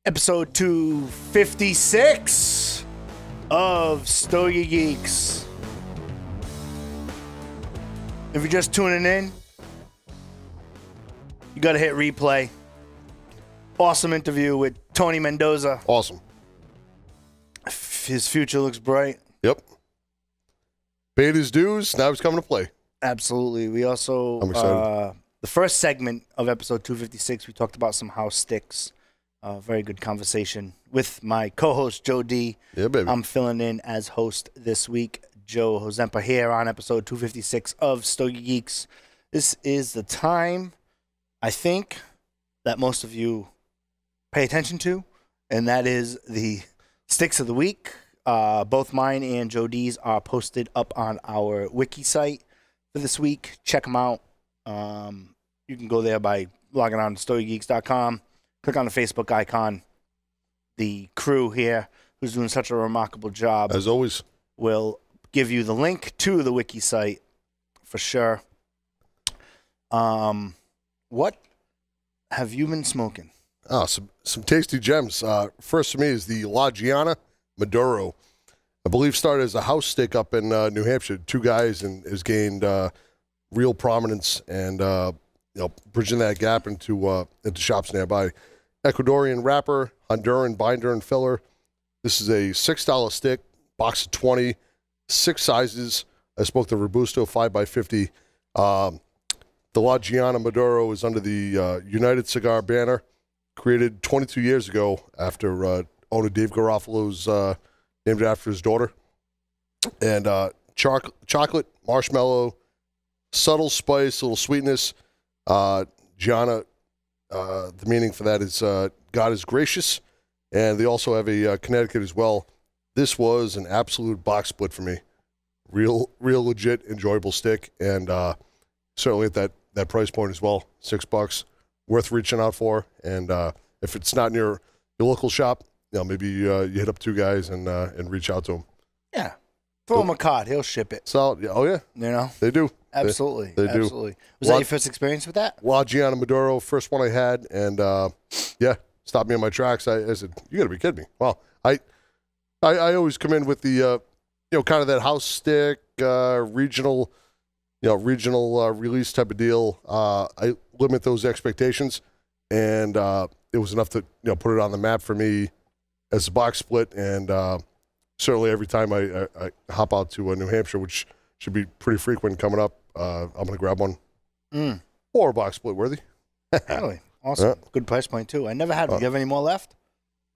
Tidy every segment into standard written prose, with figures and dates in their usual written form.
Episode 256 of Stogie Geeks. If you're just tuning in, you gotta hit replay. Awesome interview with Tony Mendoza. Awesome. His future looks bright. Yep. Paid his dues. Now he's coming to play. Absolutely. We also, I'm excited. The first segment of episode 256, we talked about some house sticks. Very good conversation with my co-host, Joe D. Yeah, baby. I'm filling in as host this week. Joe Hozempa here on episode 256 of Stogie Geeks. This is the time, I think, that most of you pay attention to, and that is the sticks of the week. Both mine and Joe D's are posted up on our wiki site for this week. Check them out. You can go there by logging on to StogieGeeks.com. Click on the Facebook icon. The crew here, who's doing such a remarkable job, As always, will give you the link to the wiki site for sure. What have you been smoking? some tasty gems. First for me is the La Giana Maduro. I believe started as a house stick up in New Hampshire. Two guys, and has gained real prominence and bridging that gap into shops nearby. Ecuadorian wrapper, Honduran binder and filler. This is a $6 stick, box of 20, 6 sizes. I smoked the Robusto 5x50. The La Giana Maduro is under the United Cigar banner, created 22 years ago after owner Dave Garofalo's named after his daughter. And chocolate, marshmallow, subtle spice, a little sweetness. Gianna, the meaning for that is God is gracious. And they also have a Connecticut as well. This was an absolute box split for me. Real legit, enjoyable stick. And certainly at that price point as well, $6, worth reaching out for. And if it's not in your local shop, maybe you hit up two guys and reach out to them. Yeah. Throw him a card. He'll ship it. Solid. Oh, yeah. You know? They do. Absolutely. They do. Absolutely. Was that your first experience with that? La Giana Maduro, first one I had, and stopped me in my tracks. I said, "You got to be kidding me!" Well, I always come in with the kind of that house stick, regional release type of deal. I limit those expectations, and it was enough to put it on the map for me as a box split, and certainly every time I hop out to New Hampshire, which should be pretty frequent coming up, I'm going to grab one. Or a box split worthy. Really? Awesome. Yeah. Good price point, too. I never had one. Do you have any more left?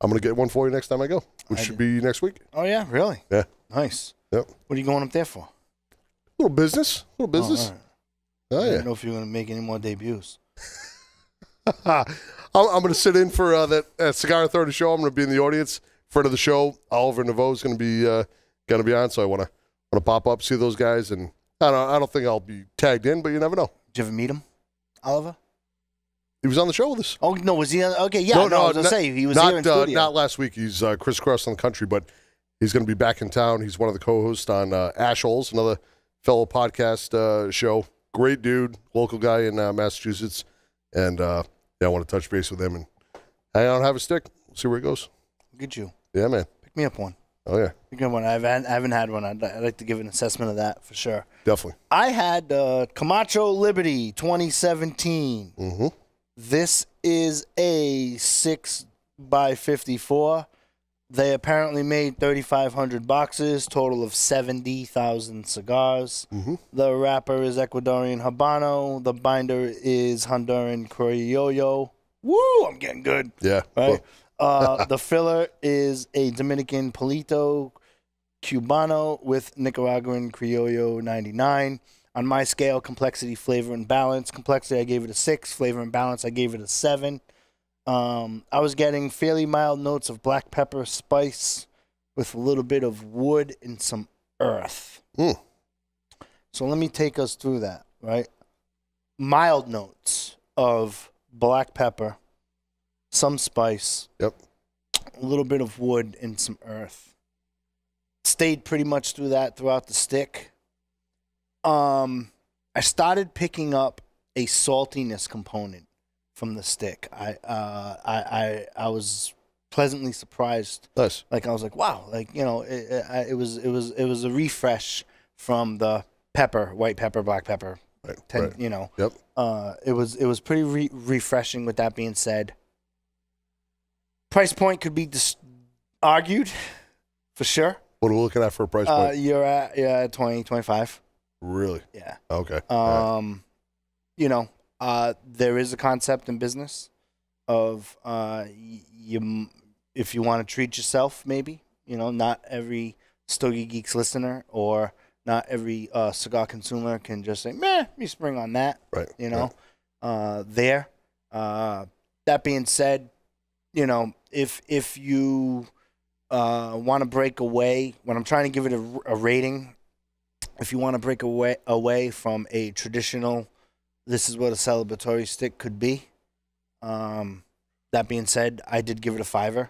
I'm going to get one for you next time I go, which should be next week. Oh, yeah? Really? Yeah. Nice. Yep. What are you going up there for? Little business. Oh, all right. Oh, I yeah. don't know if you're going to make any more debuts. I'm going to sit in for that Cigar Authority show. I'm going to be in the audience, front of the show. Oliver Naveau is going to be on, so I want to pop up, see those guys, and I don't think I'll be tagged in, but you never know. Did you ever meet him, Oliver? He was on the show with us. Oh, no, was he on? Okay, yeah, no, I was going to say, he was not, here in studio. Not last week. He's crisscrossed on the country, but he's going to be back in town. He's one of the co-hosts on Ash Holes, another fellow podcast show. Great dude, local guy in Massachusetts, and I want to touch base with him and hang out and have a stick. See where it goes. Look at you. Yeah, man. Pick me up one. Oh, yeah. Pick me up one. I haven't had one. I'd like to give an assessment of that for sure. Definitely. I had Camacho Liberty 2017. Mm-hmm. This is a 6x54. They apparently made 3,500 boxes, total of 70,000 cigars. Mm-hmm. The wrapper is Ecuadorian Habano. The binder is Honduran Criollo. Woo, I'm getting good. Yeah. Right? The filler is a Dominican Palito Cubano with Nicaraguan Criollo 99. On my scale, complexity, flavor, and balance. Complexity, I gave it a 6. Flavor and balance, I gave it a 7. I was getting fairly mild notes of black pepper, spice, with a little bit of wood and some earth. So let me take us through that, right? Mild notes of black pepper, some spice, Yep. a little bit of wood, and some earth. Stayed pretty much through that throughout the stick. I started picking up a saltiness component from the stick. I was pleasantly surprised. Nice. Like, I was like, wow, like, it was a refresh from the white pepper, black pepper. Right. Yep. It was pretty refreshing. With that being said, price point could be argued for sure. What are we looking at for a price point? You're at 20, 25. Really? Yeah. Okay. There is a concept in business of if you want to treat yourself, maybe, not every Stogie Geeks listener or not every cigar consumer can just say, meh, me spring on that. Right. That being said, if you want to break away, when I'm trying to give it a rating, if you want to break away from a traditional, this is what a celebratory stick could be. That being said, I did give it a 5.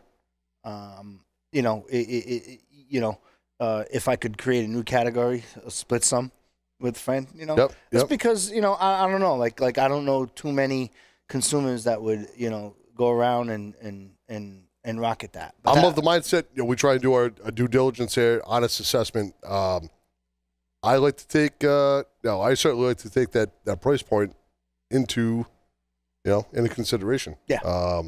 If I could create a new category, a split sum with a friend, just because, I don't know, like I don't know too many consumers that would, go around and rocket that. But I'm of the mindset, we try and do our due diligence here, honest assessment. I like to take, I certainly like to take that price point into consideration. Yeah.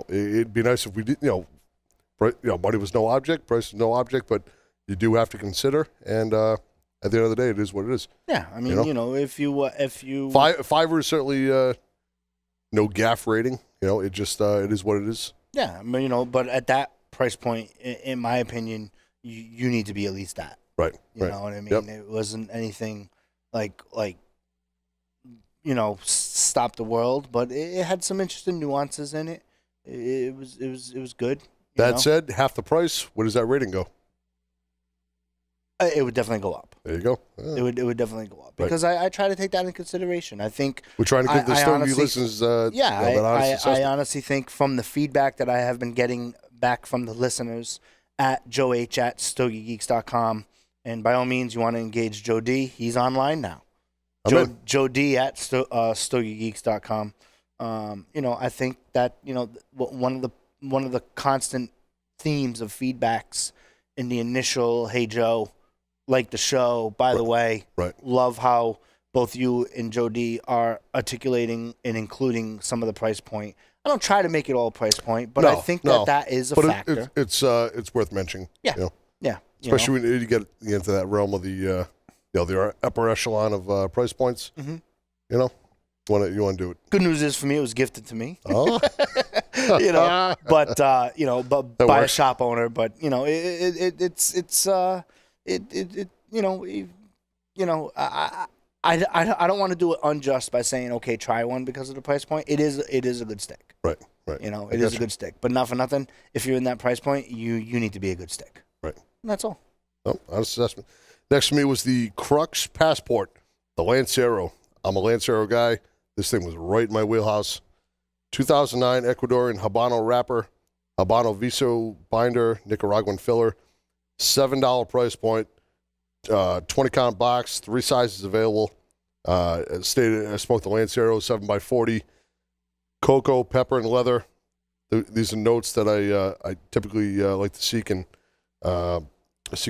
It'd be nice if we did, money was no object, price was no object, but you do have to consider. And at the end of the day, it is what it is. Yeah. I mean, if you 5 is certainly no gaff rating. It just it is what it is. Yeah. I mean, but at that price point, in my opinion, you need to be at least that. Right. You know what I mean? Yep. It wasn't anything like stop the world, but it had some interesting nuances in it. It was good. That said, half the price. Where does that rating go? It would definitely go up. There you go. Yeah. It would definitely go up because I try to take that into consideration. I think we're trying to give the Stogie listeners. I honestly think from the feedback that I have been getting back from the listeners at joeh@stogiegeeks.com, and by all means, you want to engage Joe D. He's online now. Joe D at stogiegeeks.com. I think that one of the constant themes of feedbacks in the initial, hey Joe, like the show, by the way, love how both you and Joe D are articulating and including some of the price point. I don't try to make it all price point, but I think that is a factor. It's worth mentioning. Yeah. Yeah. Especially when you get into that realm of the the upper echelon of price points. Mm-hmm. You want to do it. Good news is for me, it was gifted to me. Oh. But by works. a shop owner. But I don't want to do it unjust by saying, okay, try one because of the price point. It is a good stick. Right. It is a good stick. But not for nothing, if you're in that price point, you need to be a good stick. Right. And that's all. Oh, honest assessment. Next to me was the Crux Passport, the Lancero. I'm a Lancero guy. This thing was right in my wheelhouse. 2009 Ecuadorian Habano wrapper, Habano Viso binder, Nicaraguan filler, $7 price point, 20-count box, 3 sizes available. I smoked the Lancero 7x40, cocoa, pepper, and leather. These are notes that I typically like to seek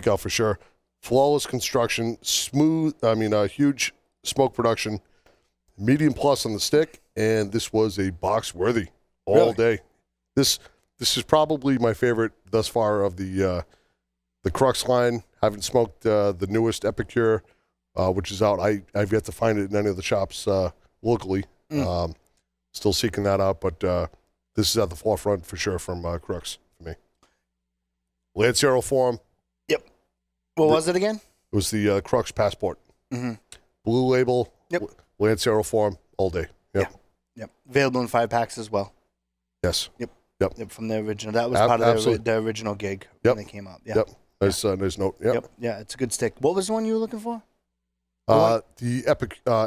out for sure. Flawless construction, huge smoke production, medium plus on the stick, and this was a box worthy all day. This is probably my favorite thus far of the Crux line. Haven't smoked the newest Epicure, which is out. I've yet to find it in any of the shops locally. Still seeking that out, but this is at the forefront for sure from Crux for me. Lancero form. Yep. What was it again? It was the Crux Passport. Mm-hmm. Blue label. Yep. Lancero form all day. Yep. Yep. Available in 5-packs as well. Yes. Yep. Yep. From the original. That was part of the original gig when they came out. Yeah. Yep. Nice note. Yep. Yeah, it's a good stick. What was the one you were looking for? The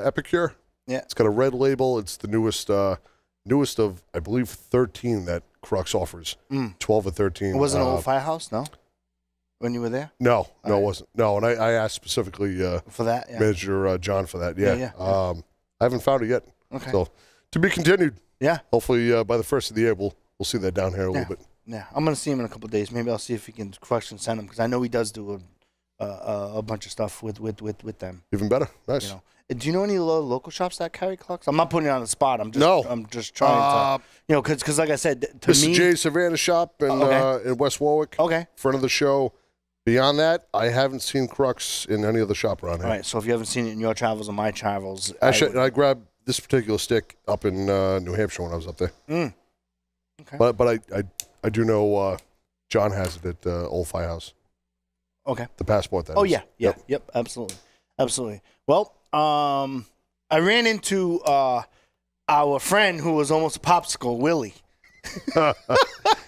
Epicure. Yeah. It's got a red label. It's the newest of, I believe, 13 that Crux offers. 12 or 13. It wasn't an old firehouse, no? When you were there? No, it wasn't. No, and I asked specifically for that, Manager John for that. Yeah. Yeah. I haven't found it yet. Okay. So, to be continued. Yeah. Hopefully by the first of the year, we'll see that down here a little bit. Yeah, I'm gonna see him in a couple of days. Maybe I'll see if he can Crux and send him because I know he does do a bunch of stuff with them. Even better. Nice. You know, do you know any local shops that carry Crux? I'm not putting it on the spot. I'm just trying to, because like I said, to Mr. me, J's Savannah shop in West Warwick. Okay. Front of the show. Beyond that, I haven't seen Crux in any other shop around here. All right. So if you haven't seen it in your travels or my travels, Actually, I grabbed this particular stick up in New Hampshire when I was up there. Okay. But I do know John has it at Old Firehouse. Okay. The passport. That Oh is. yeah, yep, absolutely. Well, I ran into our friend who was almost a popsicle, Willie.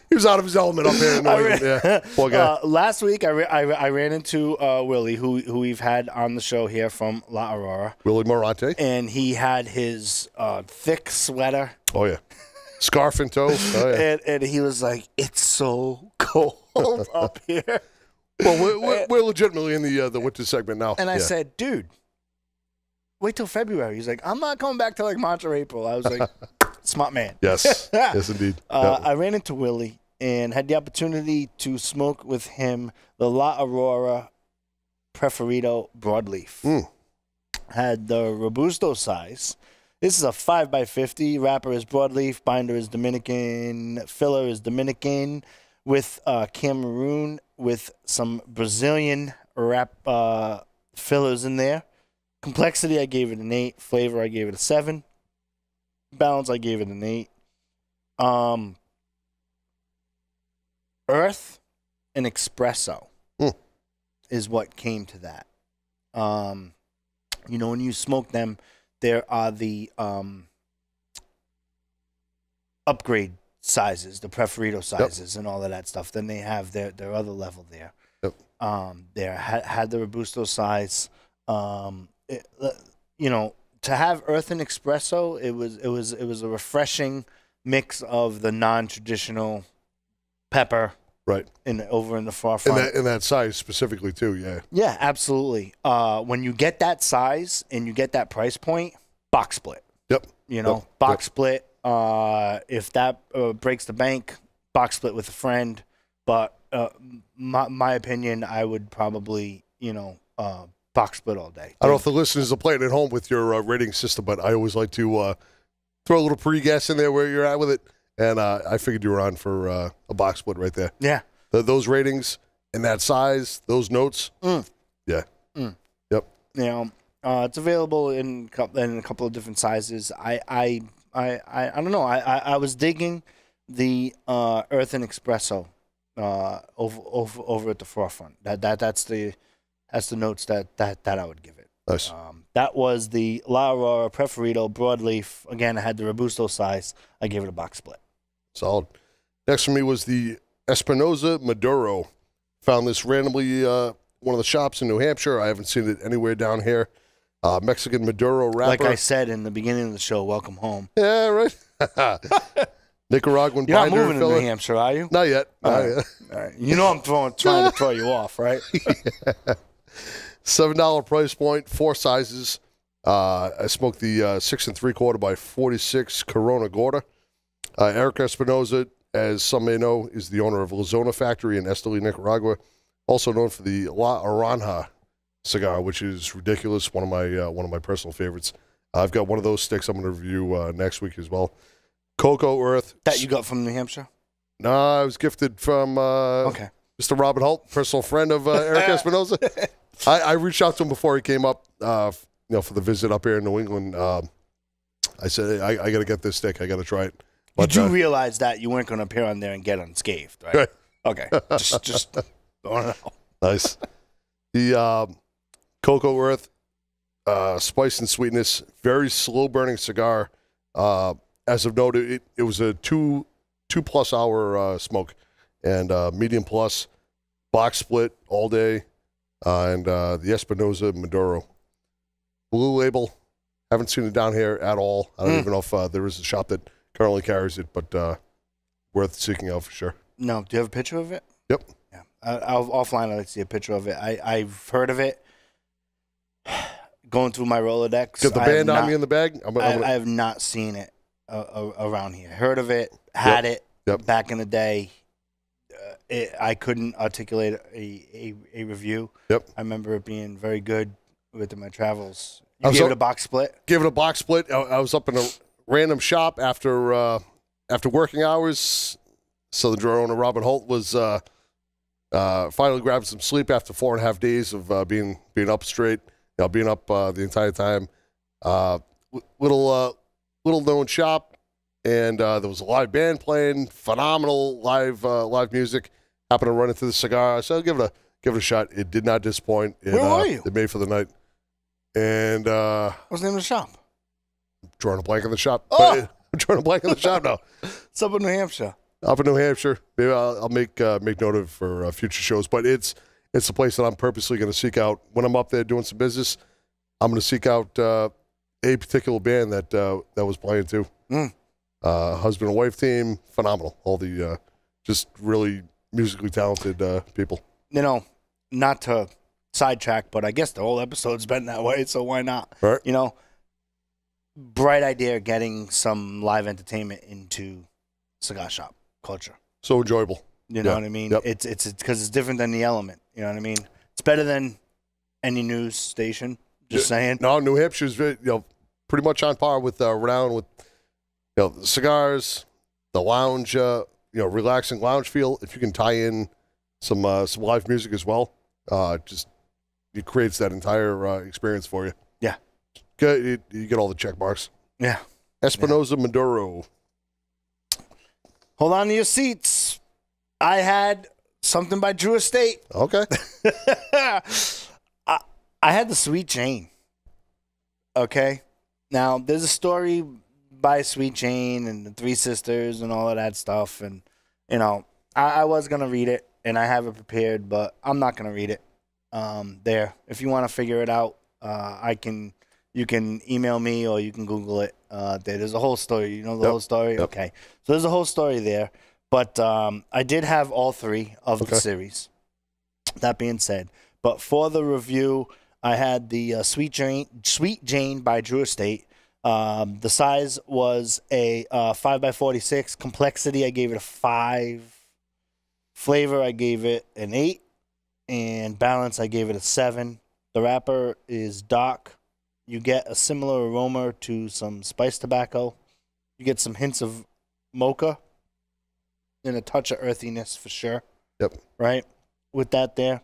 He was out of his element up here in New England. Yeah. Poor guy. Last week, I ran into Willie, who we've had on the show here from La Aurora. Willie Morante. And he had his thick sweater. Oh, yeah. Scarf in tow. Oh, yeah. And he was like, it's so cold up here. Well, we're legitimately in the winter segment now. And I said, dude, wait till February. He's like, I'm not coming back till like March or April. I was like, smart man. Yes. Yes, indeed. I ran into Willie and had the opportunity to smoke with him the La Aurora Preferido Broadleaf. Had the Robusto size. This is a 5x50. Wrapper is broadleaf. Binder is Dominican. Filler is Dominican with Cameroon with some Brazilian fillers in there. Complexity, I gave it an 8. Flavor, I gave it a 7. Balance, I gave it an 8. Earth and espresso is what came to that. When you smoke them, there are the upgrade sizes, the Preferido sizes, and all of that stuff. Then they have their other level there. There had the Robusto size. To have Earth and espresso, it was a refreshing mix of the non-traditional pepper, right, over in the far front. In that size specifically too, yeah. Yeah, absolutely. When you get that size and you get that price point, box split. Yep. Box split. If that breaks the bank, box split with a friend. But my opinion, I would probably box split all day. I don't know if the listeners are playing at home with your rating system, but I always like to throw a little pre-guess in there where you're at with it. And I figured you were on for a box split right there. Yeah. Those ratings and that size, those notes. Yeah. Yep. It's available in a couple of different sizes. I don't know. I was digging the Earth and Espresso over at the forefront. That's the notes that I would give it. Nice. That was the La Aurora Preferido Broadleaf. Again, I had the Robusto size. I gave it a box split. Solid. Next for me was the Espinosa Maduro. Found this randomly one of the shops in New Hampshire. I haven't seen it anywhere down here. Mexican Maduro wrapper. Like I said in the beginning of the show, welcome home. Yeah, right. Nicaraguan You're not binder moving to New Hampshire, are you? Not yet. All right. You know I'm trying to throw you off, right? $7 price point, 4 sizes. I smoked the 6 3/4 by 46 Corona Gorda. Eric Espinosa, as some may know, is the owner of La Zona Factory in Esteli, Nicaragua. Also known for the La Aranja cigar, which is ridiculous. One of my personal favorites. I've got one of those sticks I'm going to review next week as well. Cocoa Earth. That you got from New Hampshire? No, I was gifted from Mr. Robert Holt, personal friend of Eric Espinosa. I reached out to him before he came up, for the visit up here in New England. I said, I got to get this stick. I got to try it. But, you do realize that you weren't going to appear on there and get unscathed, right? Okay. Just don't know. Nice. The Cocoa Earth, spice and sweetness, very slow burning cigar. As of note, it was a 2+ hour smoke, and medium plus, box split all day, and the Espinosa Maduro. Blue label, haven't seen it down here at all. I don't even know if there is a shop that currently carries it, but worth seeking out for sure. No, do you have a picture of it? Yep. Yeah. Offline, I'd like to see a picture of it. I've heard of it. Going through my Rolodex. Got the band on me in the bag? I have not seen it around here. Heard of it, had it back in the day. I couldn't articulate a review. Yep. I remember it being very good within my travels. I You was gave up- it a box split? Give it a box split. I was up in a random shop after working hours. Southern drawer owner Robin Holt was finally grabbing some sleep after 4.5 days of being up straight. Being up the entire time. Little known shop, and there was a live band playing. Phenomenal live music. Happened to run into the cigar, so give it a shot. It did not disappoint. Where were you? It made for the night. And What's the name of the shop? drawing a blank in the shop. Oh! I'm drawing a blank in the shop now. It's up in New Hampshire. Up in New Hampshire. Maybe I'll make note of it for future shows. But it's a place that I'm purposely going to seek out when I'm up there doing some business. I'm going to seek out a particular band that was playing too. Husband and wife team, phenomenal. All the just really musically talented people. Not to sidetrack, but I guess the whole episode's been that way, so why not? Right. Bright idea getting some live entertainment into cigar shop culture. So enjoyable. You know what I mean? Yep. It's because it's different than the Element. You know what I mean? It's better than any news station. Just saying. No, New Hampshire's pretty much on par with Renown with the cigars, the lounge, relaxing lounge feel. If you can tie in some live music as well, it creates that entire experience for you. Yeah. You get all the check marks. Yeah. Espinosa Maduro. Hold on to your seats. I had something by Drew Estate. Okay. I had the Sweet Jane. Okay. Now, there's a story by Sweet Jane and the Three Sisters and all of that stuff. And, I was going to read it, and I have it prepared, but I'm not going to read it. There. If you want to figure it out, you can email me or you can Google it. There's a whole story. You know the whole story? Yep. Okay. So there's a whole story there. But I did have all three of the series. That being said, but for the review, I had the Sweet Jane by Drew Estate. The size was a 5x46. Complexity, I gave it a 5. Flavor, I gave it an 8. And balance, I gave it a 7. The wrapper is dark. You get a similar aroma to some spiced tobacco. You get some hints of mocha and a touch of earthiness for sure. Yep. Right? With that there.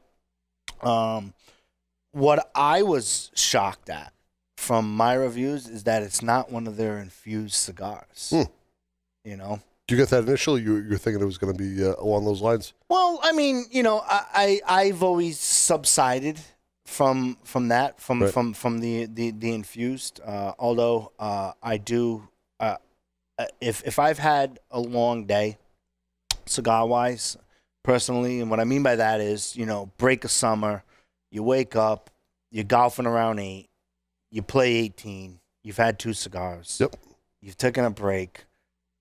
What I was shocked at from my reviews is that it's not one of their infused cigars. Did you get that initially? You were thinking it was going to be along those lines? Well, I mean, I've always subsided from that, from the infused. Although I do, if I've had a long day, cigar wise, personally, and what I mean by that is, break of summer, you wake up, you're golfing around 8, you play 18, you've had 2 cigars, yep, you've taken a break,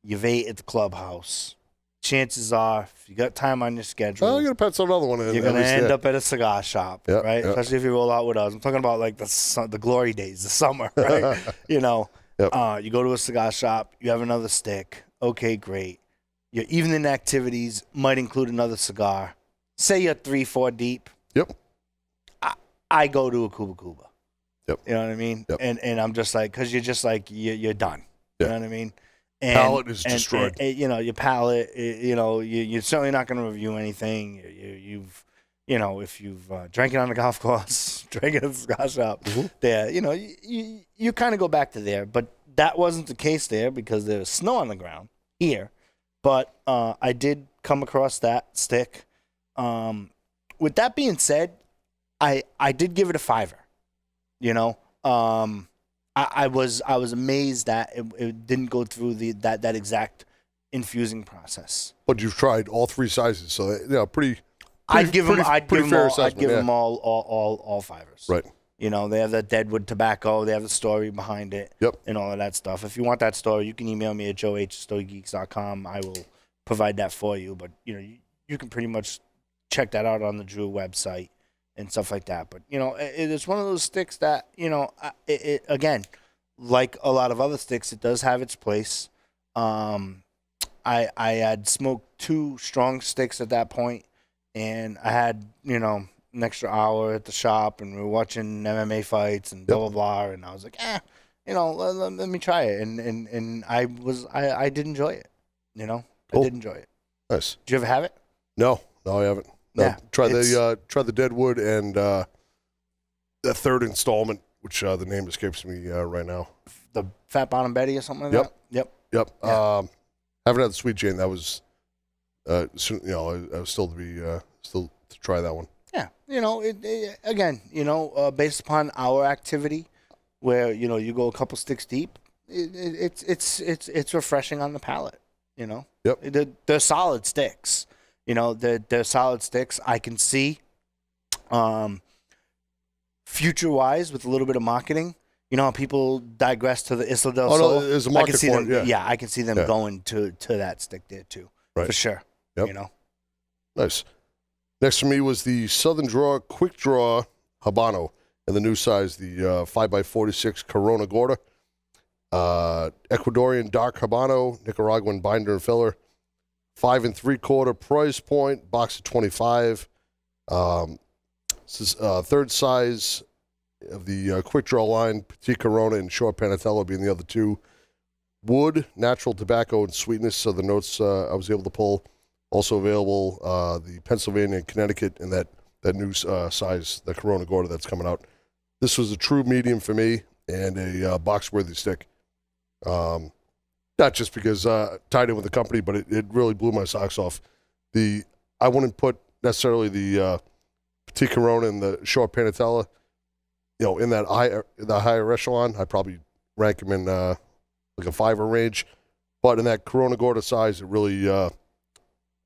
you've ate at the clubhouse. Chances are, if you got time on your schedule, you're going to pencil another one in. You're going to end up at a cigar shop, Yep, right? yep. Especially if you roll out with us. I'm talking about like the glory days, the summer, right? Yep. You go to a cigar shop, you have another stick. Okay, great. Your evening activities might include another cigar. Say you're 3-4 deep. Yep. I go to a Cuba Cuba. Yep. You know what I mean? Yep. And I'm just like, because you're just like, you're done. Yeah. You know what I mean? Palate is destroyed. Your palate, you're certainly not going to review anything. If you've drank it on the golf course, drank it at the cigar shop, there, you kind of go back to there. But that wasn't the case there because there was snow on the ground here. But I did come across that stick. With that being said, I did give it a 5. I was amazed that it didn't go through that exact infusing process. But you've tried all 3 sizes, so pretty. I'd give them Yeah. all 5s. Right. They have that Deadwood tobacco. They have the story behind it. Yep. And all of that stuff. If you want that story, you can email me at joe@stogiegeeks.com. I will provide that for you. But you can pretty much check that out on the Drew website and stuff like that. But it's one of those sticks that again, like a lot of other sticks, it does have its place. I had smoked 2 strong sticks at that point, and I had, an extra hour at the shop, and we were watching MMA fights and blah blah blah, and I was like, let me try it, and I did enjoy it, Cool. I did enjoy it. Nice. Did you ever have it? No, I haven't. No, Yeah, try the Deadwood and the third installment, which the name escapes me right now. The Fat Bottom Betty or something like that. Yep. Yeah. Haven't had the Sweet Jane. That was, I was still to try that one. Yeah, again, based upon our activity, where you go a couple sticks deep, it's refreshing on the palate. Yep. They're solid sticks. They're solid sticks. I can see, future-wise, with a little bit of marketing, how people digress to the Isla del Sol. No, there's a market for it. Yeah, I can see them going to that stick there too, right. For sure. Yep. Nice. Next for me was the Southern Draw Quick Draw Habano in the new size, the 5x46 Corona Gorda. Ecuadorian Dark Habano, Nicaraguan binder and filler. 5 3/4 price point, box of 25. This is third size of the Quick Draw line, Petit Corona and Short Panatella being the other 2. Wood, natural tobacco, and sweetness, so the notes I was able to pull. Also available, the Pennsylvania and Connecticut in that new size, the Corona Gorda that's coming out. This was a true medium for me and a box-worthy stick. Not just because tied in with the company, but it really blew my socks off. I wouldn't put necessarily the Petit Corona and the Short Panatella, in that higher echelon. I'd probably rank them in like a 5er range. But in that Corona Gorda size, it really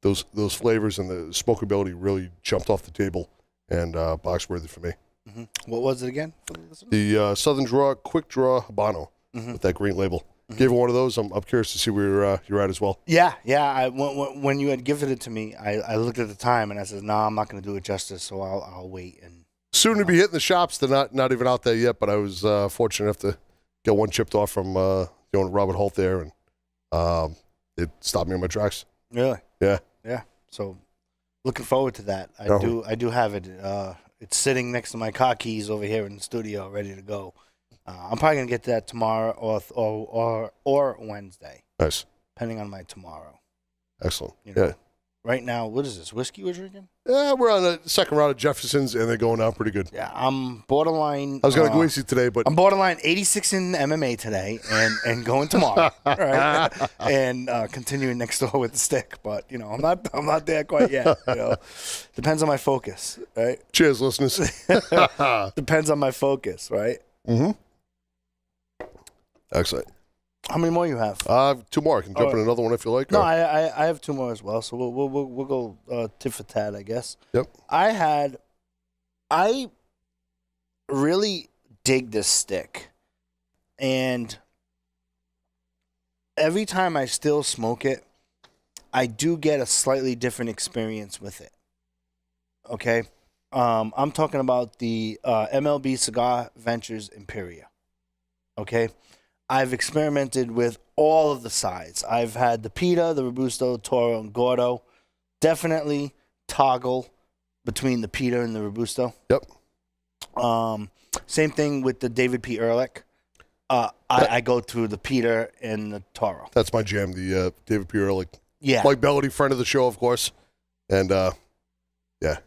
those flavors and the smokability really jumped off the table and box worthy for me. Mm-hmm. What was it again? The Southern Draw Quick Draw Habano with that green label. Gave one of those. I'm curious to see where you're at as well. Yeah. When you had given it to me, I looked at the time and I said, "No, I'm not going to do it justice. So I'll wait." And soon to be hitting the shops. They're not even out there yet. But I was fortunate enough to get one chipped off from the owner Robert Holt there, and it stopped me in my tracks. Really? Yeah. So looking forward to that. I do have it. It's sitting next to my car keys over here in the studio, ready to go. I'm probably gonna get to that tomorrow or Wednesday. Nice. Depending on my tomorrow. Excellent. Yeah. Right now, what is this? Whiskey we're drinking? Yeah, we're on the second round of Jefferson's, and they're going down pretty good. Yeah, I'm borderline. I was going to go easy today, but I'm borderline 86 in MMA today, and going tomorrow, right? And continuing next door with the stick. But I'm not there quite yet. Depends on my focus, right? Cheers, listeners. Depends on my focus, right? Mm-hmm. Excellent. How many more you have? 2 more. I can jump in another one if you like. No, I have 2 more as well. So we'll go tit for tat, I guess. Yep. I really dig this stick, and every time I still smoke it, I do get a slightly different experience with it. Okay, I'm talking about the MLB Cigar Ventures Imperia. Okay. I've experimented with all of the sides. I've had the Pita, the Robusto, Toro, and Gordo. Definitely toggle between the Pita and the Robusto. Yep. Same thing with the David P. Ehrlich. I go through the Pita and the Toro. That's my jam, the David P. Ehrlich. Yeah. Mike Bellady, friend of the show, of course. And, yeah.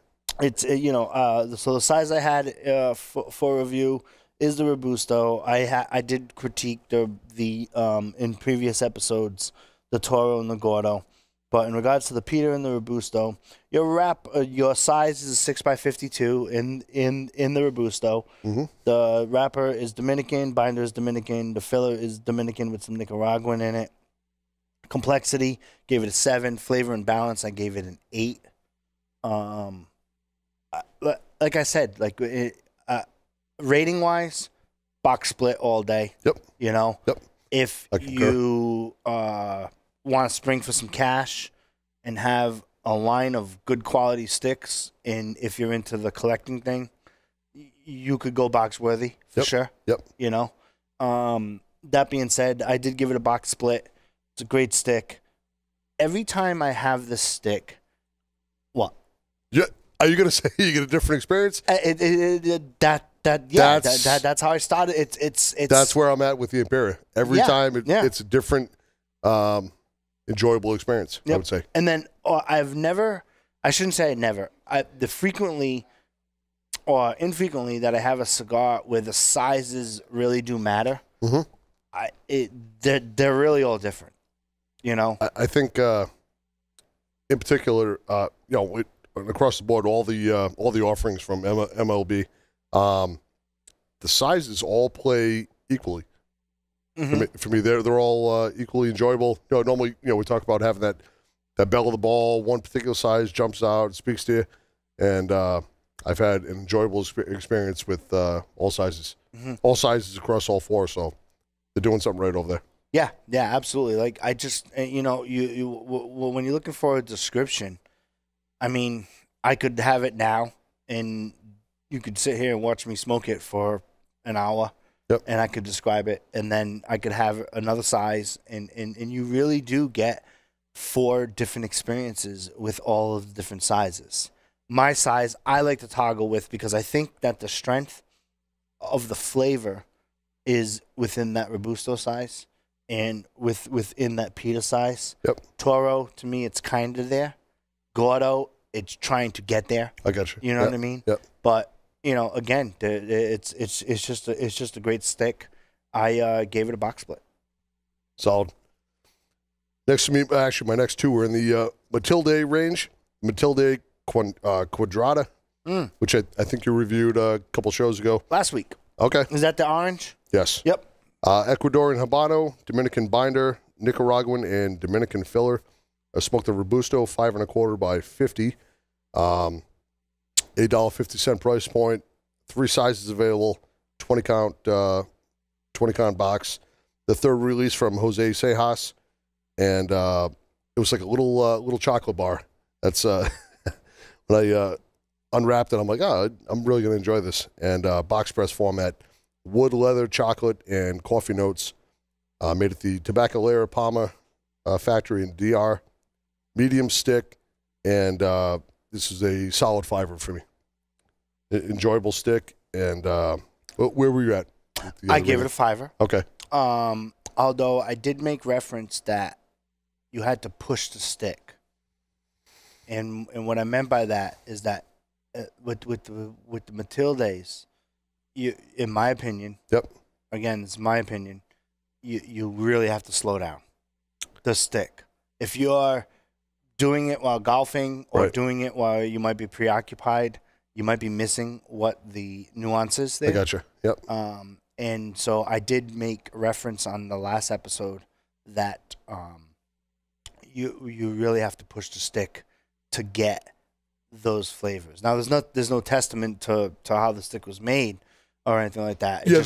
It's, so the size I had for review is the Robusto. I did critique the in previous episodes the Toro and the Gordo, but in regards to the Pita and the Robusto, your size is a 6x52 in the Robusto. Mm-hmm. The wrapper is Dominican, binder is Dominican, the filler is Dominican with some Nicaraguan in it. Complexity, gave it a 7. Flavor and balance, I gave it an 8. Like I said, rating wise, box split all day. Yep. Yep. If you want to spring for some cash and have a line of good quality sticks, and if you're into the collecting thing, you could go box worthy for sure. Yep. That being said, I did give it a box split. It's a great stick. every time I have this stick, what? Yeah. Are you gonna say you get a different experience? That's how I started. It's that's where I'm at with the Imperia. Every time it's a different, enjoyable experience. Yep. I would say. And then I shouldn't say the frequently or infrequently that I have a cigar where the sizes really do matter. Mm-hmm. They're really all different. You know. I think, in particular, across the board, all the offerings from MLB, the sizes all play equally. Mm-hmm. For me, they're all equally enjoyable. Normally, we talk about having that bell of the ball, one particular size jumps out, speaks to you, and I've had an enjoyable experience with all sizes, across all four. So they're doing something right over there. Yeah, absolutely. Like I just, when you're looking for a description, I mean, I could have it now, and you could sit here and watch me smoke it for an hour. Yep. And I could describe it, and then I could have another size, and you really do get 4 different experiences with all of the different sizes. My size, I like to toggle with because I think that the strength of the flavor is within that Robusto size and within that Pita size. Yep. Toro, to me, it's kind of there. Gordo, it's trying to get there. I got you. You know what I mean? Yep. But again, it's just a great stick. I gave it a box split. Solid. Next to me, actually, my next 2 were in the Matilde range. Matilde Quadrata, which I think you reviewed a couple shows ago. Last week. Okay. Is that the orange? Yes. Yep. Ecuadorian Habano, Dominican Binder, Nicaraguan, and Dominican Filler. I smoked the Robusto 5 1/4 by 50. $8.50 price point, 3 sizes available, 20 count box. The third release from Jose Sejas, and it was like a little chocolate bar. That's when I unwrapped it, I'm like, I'm really gonna enjoy this. And box press format, wood, leather, chocolate, and coffee notes. Made at the Tabacalera Palma factory in DR. Medium stick, and this is a solid 5er for me. Enjoyable stick, and where were you at? I gave it a 5er. Okay. Although I did make reference that you had to push the stick, and what I meant by that is that with the Matildes, in my opinion, again, it's my opinion, you really have to slow down the stick. If you're doing it while golfing or doing it while you might be preoccupied, you might be missing what the nuance is there. I gotcha. Yep. And so I did make reference on the last episode that you really have to push the stick to get those flavors. Now there's no testament to how the stick was made or anything like that. You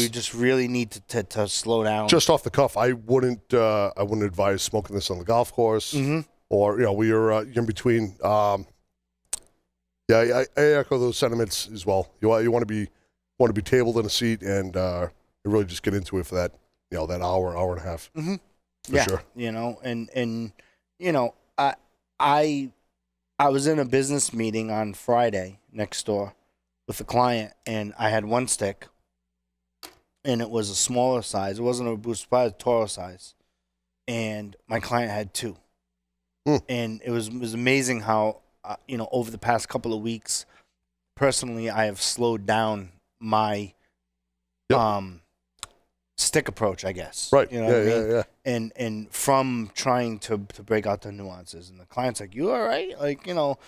just really need to slow down. Just off the cuff, I wouldn't advise smoking this on the golf course. Mm-hmm. Or we are in between. I echo those sentiments as well. You want to be tabled in a seat and really just get into it for that that hour and a half. Mm-hmm. For sure. I was in a business meeting on Friday next door with a client, and I had one stick, and it was a smaller size. It wasn't a Robusto, it was a Toro size, and my client had 2. And it was amazing how over the past couple of weeks, personally, I have slowed down my stick approach, I guess. Right. You know what I mean? And from trying to break out the nuances, and the client's like, "You all right? Like, are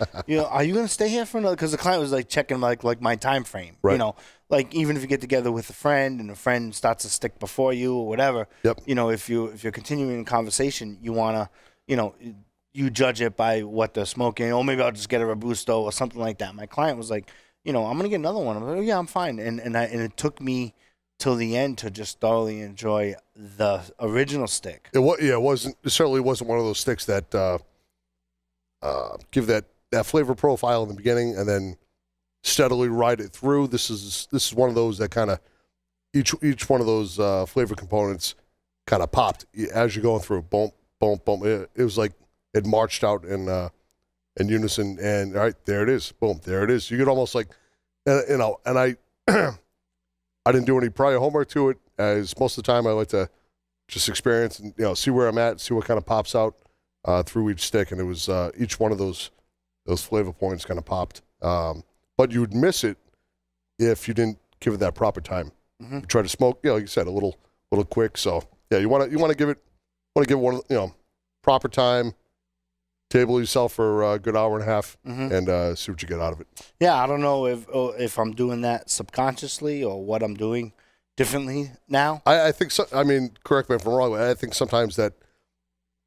you gonna stay here for another?" Because the client was like checking like my time frame. Right. Like even if you get together with a friend and a friend starts to stick before you or whatever. Yep. If you're continuing the conversation, you wanna you judge it by what they're smoking. Oh, maybe I'll just get a Robusto or something like that. My client was like, I'm going to get another one. I'm like, oh, yeah, I'm fine. And it took me till the end to just thoroughly enjoy the original stick. It certainly wasn't one of those sticks that give that flavor profile in the beginning and then steadily ride it through. This is one of those that kind of each one of those flavor components kind of popped as you're going through. Boom, boom, boom. It was like it marched out in unison, and all right, there it is, boom, there it is. You could almost like, you know, and I I didn't do any prior homework to it, as most of the time I like to just experience and, you know, see where I'm at, see what kind of pops out through each stick, and it was each one of those flavor points kind of popped. But you would miss it if you didn't give it that proper time. Mm-hmm. You try to smoke, you know, like you said, a little quick. So yeah, you want to give it one, you know, proper time. Table yourself for a good hour and a half, and see what you get out of it. Yeah, I don't know if I'm doing that subconsciously or what I'm doing differently now. I think so. I mean, correct me if I'm wrong. I think sometimes that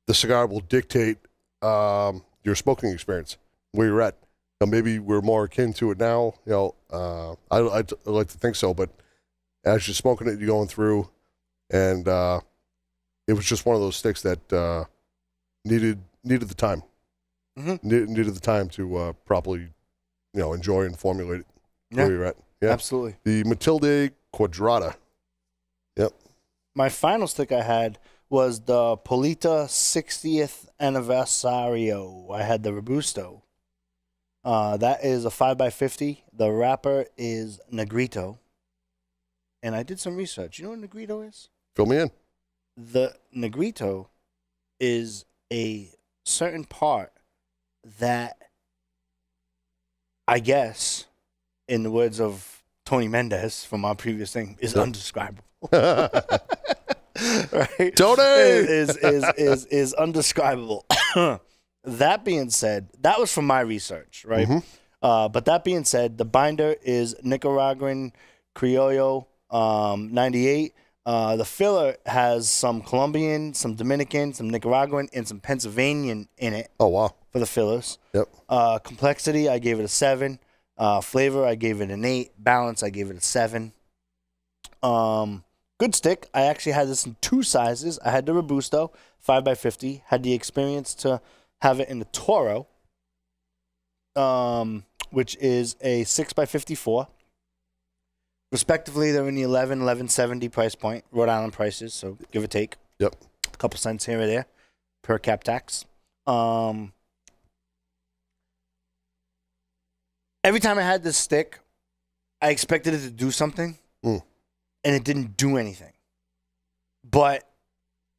the cigar will dictate your smoking experience, where you're at. Now, maybe we're more akin to it now. You know, I like to think so. But as you're smoking it, you're going through, and it was just one of those sticks that needed the time. Mm-hmm. Needed the time to properly, you know, enjoy and formulate it where you're at. Yeah, absolutely. The Matilde Quadrata. Yep. My final stick I had was the Polita 60th Anniversario. I had the Robusto. That is a 5x50. The wrapper is Negrito. And I did some research. You know what Negrito is? Fill me in. The Negrito is a certain part that, I guess, in the words of Tony Mendez from our previous thing, is undescribable. Right? Tony is undescribable. That being said, that was from my research, right? Mm-hmm. But that being said, the binder is Nicaraguan Criollo 98. The filler has some Colombian, some Dominican, some Nicaraguan, and some Pennsylvanian in it. Oh, wow. For the fillers. Yep. Complexity, I gave it a 7. Flavor, I gave it an 8. Balance, I gave it a 7. Good stick. I actually had this in 2 sizes. I had the Robusto, 5x50. Had the experience to have it in the Toro, which is a 6x54. Respectively, they're in the $11.70 price point, Rhode Island prices, so give or take. Yep. A couple cents here or there per cap tax. Every time I had this stick, I expected it to do something, and it didn't do anything. But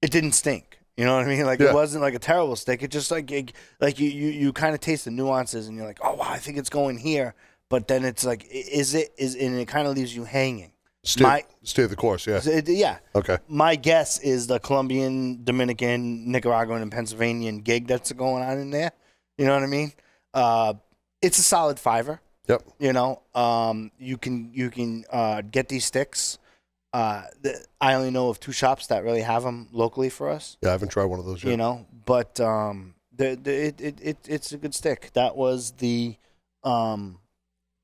it didn't stink. You know what I mean? Like, it wasn't like a terrible stick. It just like you kind of taste the nuances, and you're like, oh, wow, I think it's going here. But then it's like, and it kind of leaves you hanging. Stay the course, yeah. Yeah. Okay. My guess is the Colombian, Dominican, Nicaraguan, and Pennsylvanian gig that's going on in there. You know what I mean? It's a solid $5. Yep. You know, you can get these sticks. I only know of 2 shops that really have them locally for us. Yeah, I haven't tried one of those yet. You know, but it's a good stick. That was the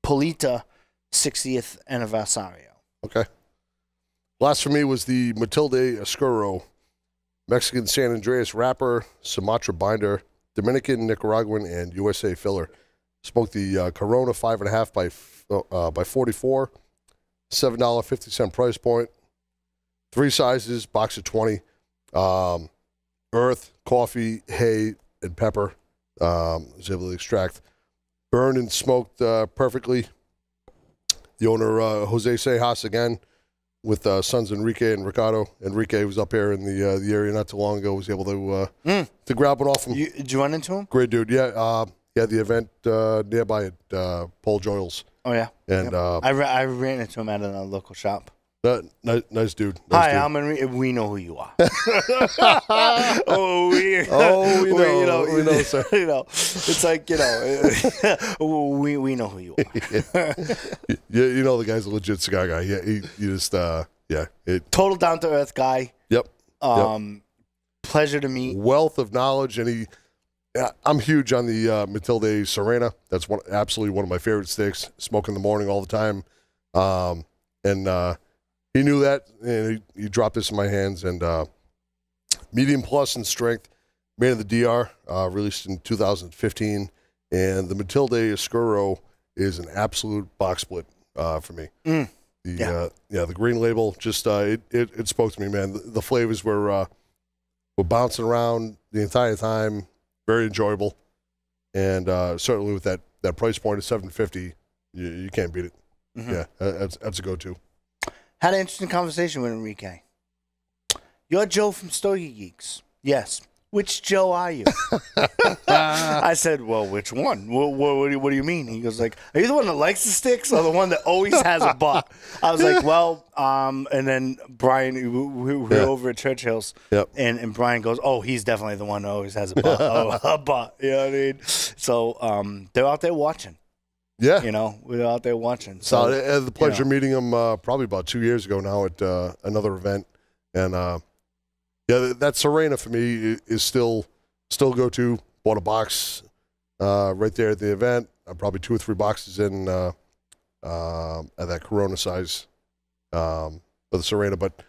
Polita 60th Anniversario. Okay. Last for me was the Matilde Oscuro, Mexican San Andreas wrapper, Sumatra binder, Dominican, Nicaraguan, and USA filler. Smoked the Corona 5.5 by 44, $7.50 price point. 3 sizes, box of 20. Earth, coffee, hay, and pepper. Was able to extract. Burned and smoked perfectly. The owner, Jose Sejas, again, with sons Enrique and Ricardo. Enrique was up here in the area not too long ago. Was able to grab one off him. Did you run into him? Great dude. Yeah. He had the event nearby at Paul Joyle's. Oh, yeah. And I ran into him at a local shop. Nice dude. Hi, I'm Enrique. We know who you are. we know, sir. You know, it's like, you know, we know who you are. You know the guy's a legit cigar guy. Yeah, he just total down to earth guy. Yep. Pleasure to meet. Wealth of knowledge, and I'm huge on the Matilde Serena. That's absolutely one of my favorite sticks. Smoke in the morning all the time, and he knew that, and he dropped this in my hands. And medium plus in strength, made in the DR, released in 2015. And the Matilde Oscuro is an absolute box split for me. The green label just it spoke to me, man. The flavors were we're bouncing around the entire time. Very enjoyable, and certainly with that price point of $750, you can't beat it. Mm-hmm. Yeah, that's a go-to. Had an interesting conversation with Enrique. You're Joe from Stogie Geeks. Yes. Which Joe are you? I said, well, which one? What do you mean? He goes like, are you the one that likes the sticks or the one that always has a butt? I was like, well, and then Brian, we were over at Churchill's, and Brian goes, oh, he's definitely the one that always has a butt. A butt. You know what I mean? So they're out there watching. Yeah. You know, we're out there watching. So I had the pleasure of meeting him probably about 2 years ago now at another event. And, yeah, that Serena for me is still go-to. Bought a box right there at the event. Probably 2 or 3 boxes in at that Corona size of the Serena. But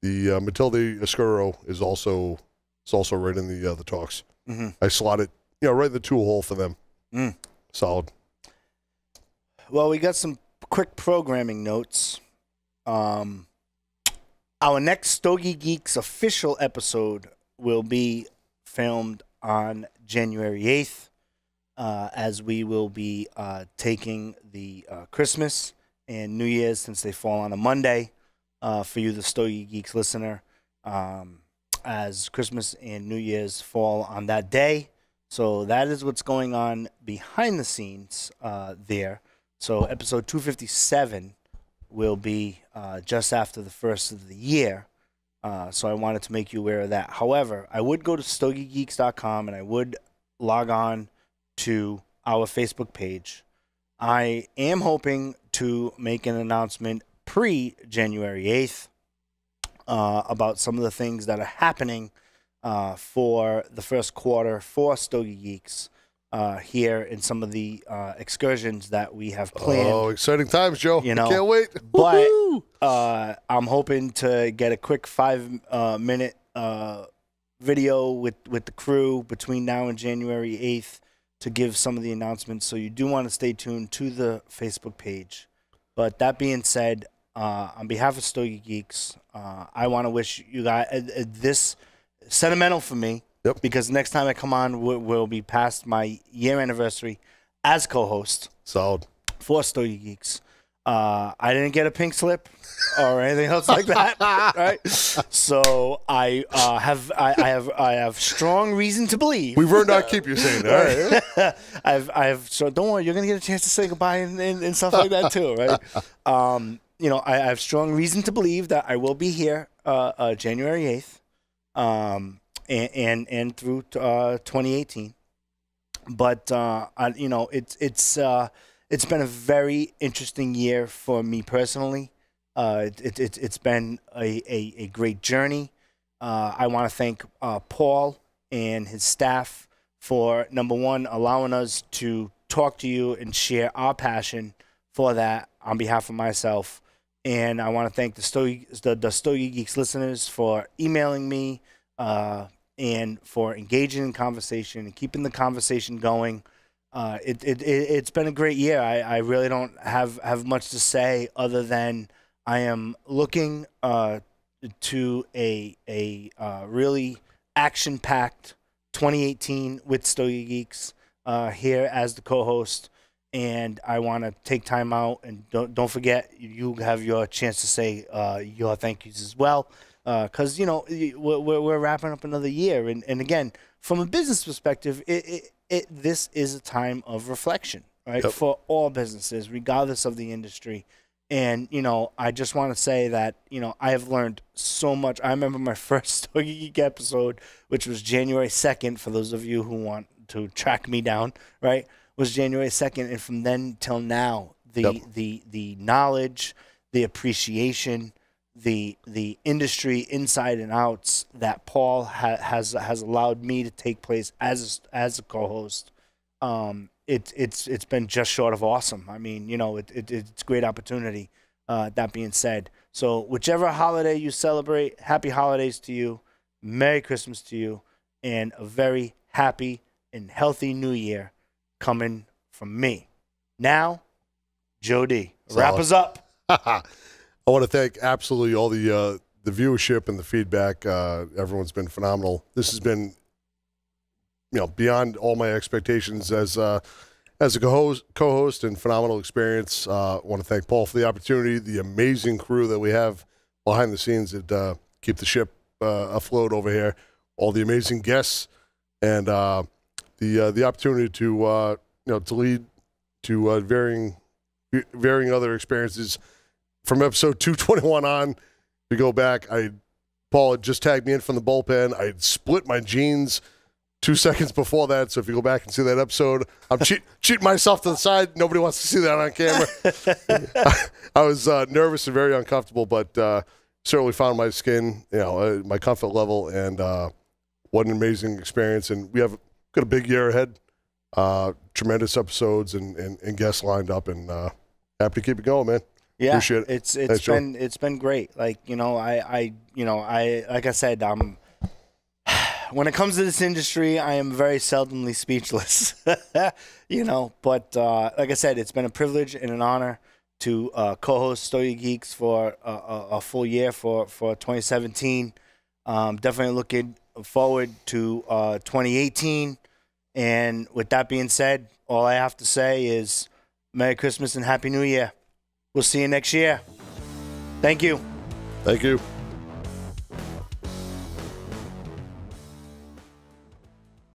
the Matilde Oscuro is also right in the talks. Mm-hmm. I slot it, right in the 2 hole for them. Solid. Well, we got some quick programming notes. Our next Stogie Geeks official episode will be filmed on January 8th, as we will be taking the Christmas and New Year's, since they fall on a Monday, for you, the Stogie Geeks listener, as Christmas and New Year's fall on that day. So that is what's going on behind the scenes there. So episode 257 will be just after the first of the year. So I wanted to make you aware of that. However, I would go to StogieGeeks.com and I would log on to our Facebook page. I am hoping to make an announcement pre-January 8th about some of the things that are happening for the first quarter for Stogie Geeks. Here in some of the excursions that we have planned. Oh, exciting times, Joe. I can't wait. But I'm hoping to get a quick 5-minute video with the crew between now and January 8th to give some of the announcements. So you do want to stay tuned to the Facebook page. But that being said, on behalf of Stogie Geeks, I want to wish you guys this sentimental for me. Yep. Because next time I come on, will be past my year anniversary as co-host. Solid. For Stogie Geeks. I didn't get a pink slip or anything else like that, right? So I have strong reason to believe. We've earned our keep. You're saying that, right? So don't worry, you're gonna get a chance to say goodbye and stuff like that too, right? I have strong reason to believe that I will be here January 8th. And through 2018, but it's been a very interesting year for me personally. It's been a great journey. I want to thank Paul and his staff for, number one, allowing us to talk to you and share our passion for that on behalf of myself. And I want to thank the Stogie Geeks listeners for emailing me. And for engaging in conversation and keeping the conversation going. It's been a great year. I really don't have much to say other than I am looking to a really action-packed 2018 with Stogie Geeks here as the co-host. And I want to take time out, and don't forget, you have your chance to say your thank yous as well. Because, we're wrapping up another year. And again, from a business perspective, this is a time of reflection, right? Yep. For all businesses, regardless of the industry. And, I just want to say that, I have learned so much. I remember my first Stogie Geek episode, which was January 2nd, for those of you who want to track me down, right? Was January 2nd. And from then till now, the knowledge, the appreciation, the industry inside and outs that Paul has allowed me to take place as a co-host, it's been just short of awesome. I mean, it's a great opportunity. That being said, so whichever holiday you celebrate, happy holidays to you, Merry Christmas to you, and a very happy and healthy New Year coming from me. Now, Joe D, wrap us up. I want to thank absolutely all the viewership and the feedback. Everyone's been phenomenal. This has been, beyond all my expectations as a co-host and phenomenal experience. I want to thank Paul for the opportunity, the amazing crew that we have behind the scenes that keep the ship afloat over here, all the amazing guests, and the opportunity to lead to varying other experiences from episode 221 on. If you go back, Paul had just tagged me in from the bullpen. I had split my jeans 2 seconds before that, so if you go back and see that episode, I'm cheating myself to the side. Nobody wants to see that on camera. I was nervous and very uncomfortable, but certainly found my skin, my comfort level, and what an amazing experience. And we got a big year ahead, tremendous episodes and guests lined up, and happy to keep it going, man. Yeah, appreciate it. It's been great. Like I like I said, when it comes to this industry, I am very seldomly speechless. But like I said, it's been a privilege and an honor to co-host Stogie Geeks for a full year for 2017. Definitely looking forward to 2018. And with that being said, all I have to say is Merry Christmas and Happy New Year. We'll see you next year. Thank you. Thank you.